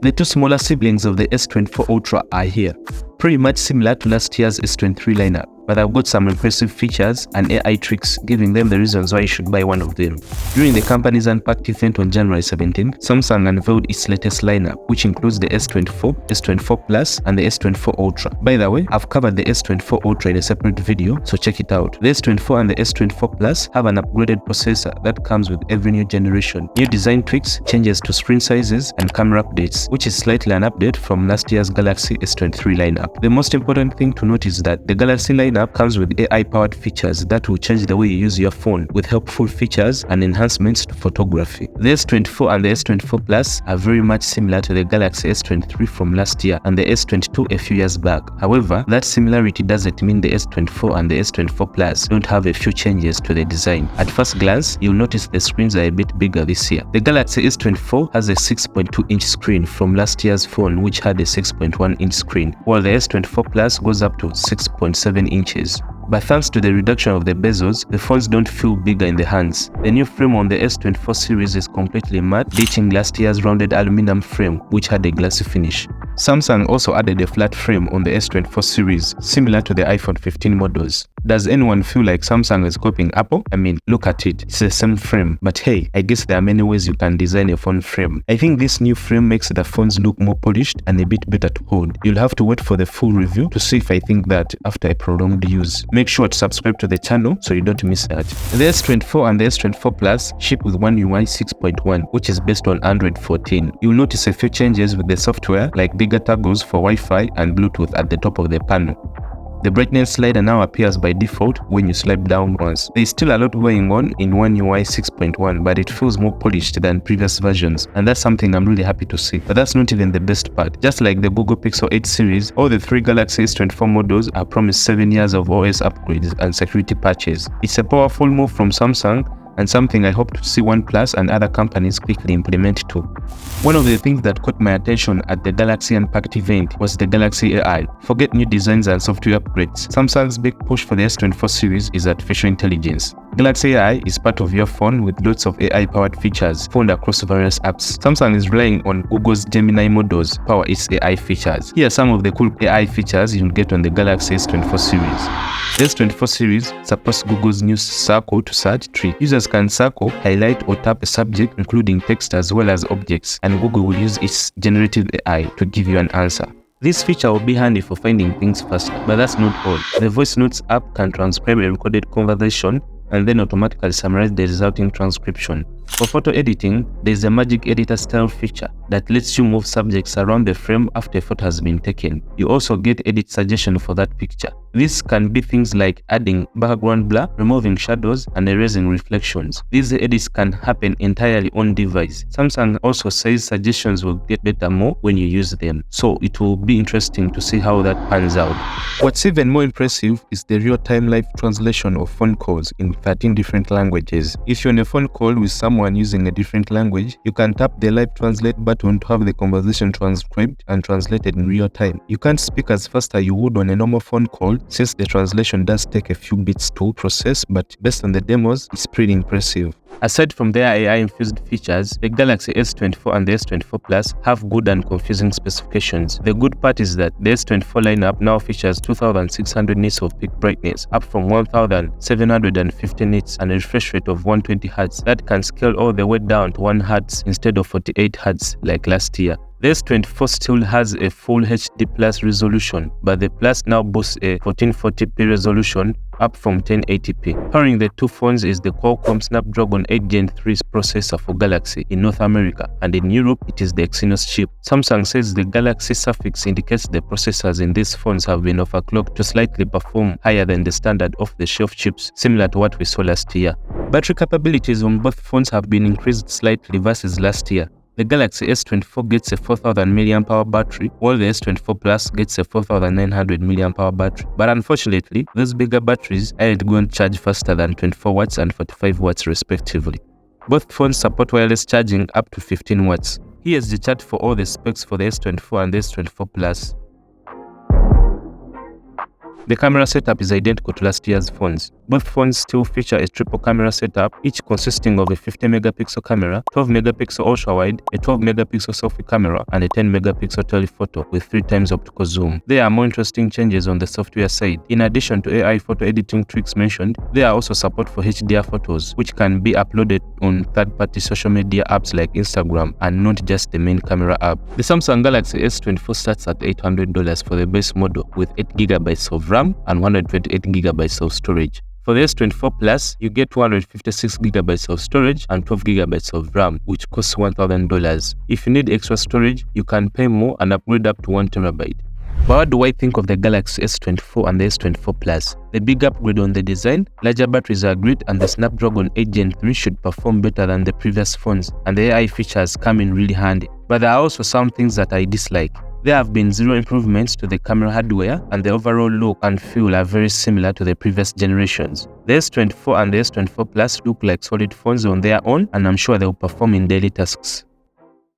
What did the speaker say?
The two smaller siblings of the S24 Ultra are here, pretty much similar to last year's S23 lineup, but they've got some impressive features and AI tricks, giving them the reasons why you should buy one of them. During the company's Unpacked event on January 17, Samsung unveiled its latest lineup, which includes the S24, S24 Plus, and the S24 Ultra. By the way, I've covered the S24 Ultra in a separate video, so check it out. The S24 and the S24 Plus have an upgraded processor that comes with every new generation, new design tweaks, changes to screen sizes, and camera updates, which is slightly an update from last year's Galaxy S23 lineup. The most important thing to note is that the Galaxy lineup comes with AI-powered features that will change the way you use your phone, with helpful features and enhancements to photography. The S24 and the S24 Plus are very much similar to the Galaxy S23 from last year and the S22 a few years back. However, that similarity doesn't mean the S24 and the S24 Plus don't have a few changes to the design. At first glance, you'll notice the screens are a bit bigger this year. The Galaxy S24 has a 6.2-inch screen from last year's phone, which had a 6.1-inch screen, while the S24 Plus goes up to 6.7 inches. But thanks to the reduction of the bezels, the phones don't feel bigger in the hands. The new frame on the S24 series is completely matte, ditching last year's rounded aluminum frame, which had a glassy finish. Samsung also added a flat frame on the S24 series, similar to the iPhone 15 models. Does anyone feel like Samsung is copying Apple? I mean, look at it, it's the same frame. But hey, I guess there are many ways you can design a phone frame. I think this new frame makes the phones look more polished and a bit better to hold. You'll have to wait for the full review to see if I think that after a prolonged use. Make sure to subscribe to the channel so you don't miss that. The S24 and the S24 Plus ship with One UI 6.1, which is based on Android 14. You'll notice a few changes with the software, like bigger toggles for Wi-Fi and Bluetooth at the top of the panel. The brightness slider now appears by default when you swipe down once. There is still a lot going on in One UI 6.1, but it feels more polished than previous versions, and that's something I'm really happy to see. But that's not even the best part. Just like the Google Pixel 8 series, all the three Galaxy S24 models are promised 7 years of OS upgrades and security patches. It's a powerful move from Samsung, and something I hope to see OnePlus and other companies quickly implement too. One of the things that caught my attention at the Galaxy Unpacked event was the Galaxy AI. Forget new designs and software upgrades. Samsung's big push for the S24 series is artificial intelligence. Galaxy AI is part of your phone with lots of AI-powered features found across various apps. Samsung is relying on Google's Gemini models to power its AI features. Here are some of the cool AI features you'll get on the Galaxy S24 series. The S24 series supports Google's new circle to search tree. Users can circle, highlight, or tap a subject, including text as well as objects, and Google will use its generative AI to give you an answer. This feature will be handy for finding things faster, but that's not all. The Voice Notes app can transcribe a recorded conversation and then automatically summarize the resulting transcription. For photo editing, there is a magic editor style feature that lets you move subjects around the frame after a photo has been taken. You also get edit suggestion for that picture. This can be things like adding background blur, removing shadows, and erasing reflections. These edits can happen entirely on device. Samsung also says suggestions will get better more when you use them, so it will be interesting to see how that pans out. What's even more impressive is the real-time live translation of phone calls in 13 different languages. If you're on a phone call with someone using a different language, you can tap the live translate button to have the conversation transcribed and translated in real time. You can't speak as fast as you would on a normal phone call, since the translation does take a few bits to process, but based on the demos, it's pretty impressive. Aside from their AI-infused features, the Galaxy S24 and the S24 Plus have good and confusing specifications. The good part is that the S24 lineup now features 2600 nits of peak brightness, up from 1750 nits, and a refresh rate of 120Hz that can scale all the way down to 1Hz instead of 48Hz like last year. The S24 still has a full HD Plus resolution, but the Plus now boasts a 1440p resolution, up from 1080p. Powering the two phones is the Qualcomm Snapdragon 8 Gen 3 processor for Galaxy in North America, and in Europe it is the Exynos chip. Samsung says the Galaxy suffix indicates the processors in these phones have been overclocked to slightly perform higher than the standard off-the-shelf chips, similar to what we saw last year. Battery capabilities on both phones have been increased slightly versus last year. The Galaxy S24 gets a 4000 mAh battery, while the S24 Plus gets a 4900 mAh battery. But unfortunately, those bigger batteries aren't going to charge faster than 24 watts and 45 watts respectively. Both phones support wireless charging up to 15 watts. Here's the chart for all the specs for the S24 and the S24 Plus. The camera setup is identical to last year's phones. Both phones still feature a triple camera setup, each consisting of a 50-megapixel camera, 12-megapixel ultra-wide, a 12-megapixel selfie camera, and a 10-megapixel telephoto with 3 times optical zoom. There are more interesting changes on the software side. In addition to AI photo editing tricks mentioned, there are also support for HDR photos, which can be uploaded on third-party social media apps like Instagram and not just the main camera app. The Samsung Galaxy S24 starts at $800 for the base model with 8GB of RAM and 128GB of storage. For the S24 Plus, you get 256GB of storage and 12GB of RAM, which costs $1,000. If you need extra storage, you can pay more and upgrade up to 1TB. But what do I think of the Galaxy S24 and the S24 Plus? The big upgrade on the design, larger batteries are great, and the Snapdragon 8 Gen 3 should perform better than the previous phones, and the AI features come in really handy. But there are also some things that I dislike. There have been zero improvements to the camera hardware, and the overall look and feel are very similar to the previous generations. The S24 and the S24 Plus look like solid phones on their own, and I'm sure they will perform in daily tasks.